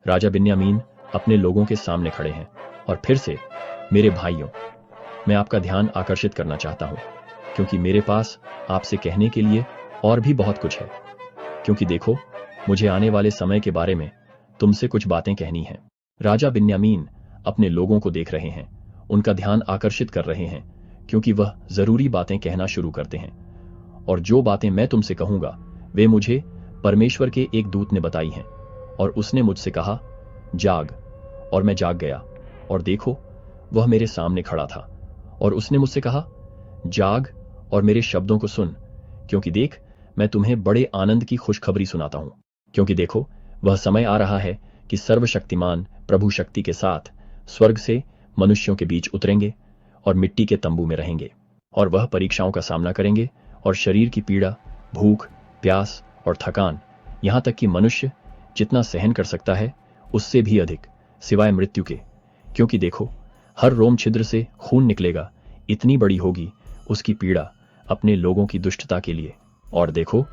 राजा बिन्यामीन अपने लोगों के सामने खड़े हैं और फिर से, मेरे भाइयों, मैं आपका ध्यान आकर्षित करना चाहता हूं, क्योंकि मेरे पास आपसे कहने के लिए और भी बहुत कुछ है। क्योंकि देखो, मुझे आने वाले समय के बारे में तुमसे कुछ बातें कहनी हैं। राजा बिन्यामीन अपने लोगों को देख रहे हैं, उनका ध्यान आकर्षित कर रहे हैं, क्योंकि वह जरूरी बातें कहना शुरू करते हैं। और जो बातें मैं तुमसे कहूंगा वे मुझे परमेश्वर के एक दूत ने बताई हैं, और उसने मुझसे कहा, जाग। और मैं जाग गया, और देखो, वह मेरे सामने खड़ा था। और उसने मुझसे कहा, जाग और मेरे शब्दों को सुन, क्योंकि देख, मैं तुम्हें बड़े आनंद की खुशखबरी सुनाता हूं। क्योंकि देखो, वह समय आ रहा है कि सर्वशक्तिमान प्रभु शक्ति के साथ स्वर्ग से मनुष्यों के बीच उतरेंगे और मिट्टी के तंबू में रहेंगे। और वह परीक्षाओं का सामना करेंगे और शरीर की पीड़ा, भूख, प्यास और थकान, यहां तक कि मनुष्य जितना सहन कर सकता है उससे भी अधिक, सिवाय मृत्यु के। क्योंकि देखो, हर रोम छिद्र से खून निकलेगा, इतनी बड़ी होगी उसकी पीड़ा अपने लोगों की दुष्टता के लिए। और देखो,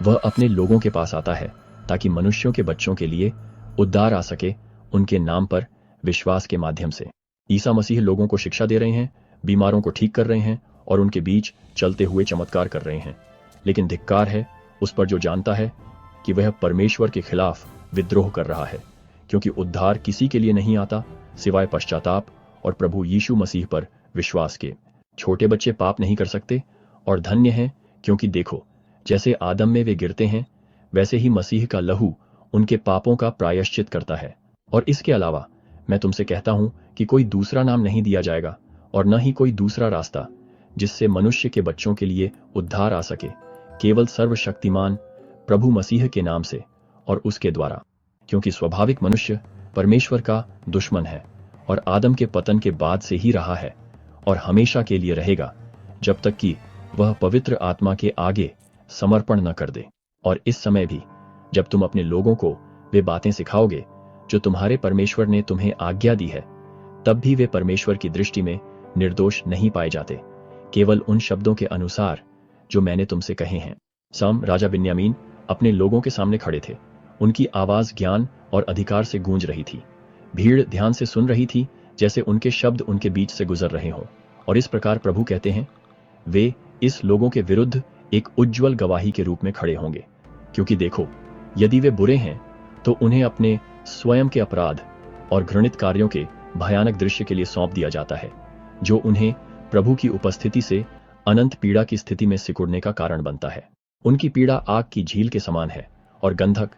वह अपने लोगों के पास आता है ताकि मनुष्यों के बच्चों के लिए उद्धार आ सके, उनके नाम पर विश्वास के माध्यम से। ईसा मसीह लोगों को शिक्षा दे रहे हैं, बीमारों को ठीक कर रहे हैं और उनके बीच चलते हुए चमत्कार कर रहे हैं। लेकिन धिक्कार है उस पर जो जानता है कि वह परमेश्वर के खिलाफ विद्रोह कर रहा है, क्योंकि उद्धार किसी के लिए नहीं आता सिवाय पश्चाताप और प्रभु यीशु मसीह पर विश्वास के। छोटे बच्चे पाप नहीं कर सकते, और धन्य हैं, क्योंकि देखो, जैसे आदम में वे गिरते हैं, वैसे ही मसीह का लहू उनके पापों का प्रायश्चित करता है। और इसके अलावा मैं तुमसे कहता हूं कि कोई दूसरा नाम नहीं दिया जाएगा और न ही कोई दूसरा रास्ता जिससे मनुष्य के बच्चों के लिए उद्धार आ सके, केवल सर्वशक्तिमान प्रभु मसीह के नाम से और उसके द्वारा। क्योंकि स्वाभाविक मनुष्य परमेश्वर का दुश्मन है और आदम के पतन के बाद से ही रहा है और हमेशा के लिए रहेगा, जब तक कि वह पवित्र आत्मा के आगे समर्पण न कर दे। और इस समय भी, जब तुम अपने लोगों को वे बातें सिखाओगे जो तुम्हारे परमेश्वर ने तुम्हें आज्ञा दी है, तब भी वे परमेश्वर की दृष्टि में निर्दोष नहीं पाए जाते, केवल उन शब्दों के अनुसार जो मैंने तुमसे कहे हैं। राजा बिन्यामीन अपने लोगों के सामने खड़े थे। उनकी आवाज ज्ञान और अधिकार से गूंज रही थी। भीड़ ध्यान से सुन रही थी, जैसे उनके शब्द उनके बीच से गुजर रहे हों। और इस प्रकार प्रभु कहते हैं, वे इस लोगों के विरुद्ध एक उज्ज्वल गवाही के रूप में खड़े होंगे। क्योंकि देखो, यदि वे बुरे हैं तो उन्हें अपने स्वयं के अपराध और घृणित कार्यों के भयानक दृश्य के लिए सौंप दिया जाता है, जो उन्हें प्रभु की उपस्थिति से अनंत पीड़ा की स्थिति में सिकुड़ने का कारण बनता है। उनकी पीड़ा आग की झील के समान है और गंधक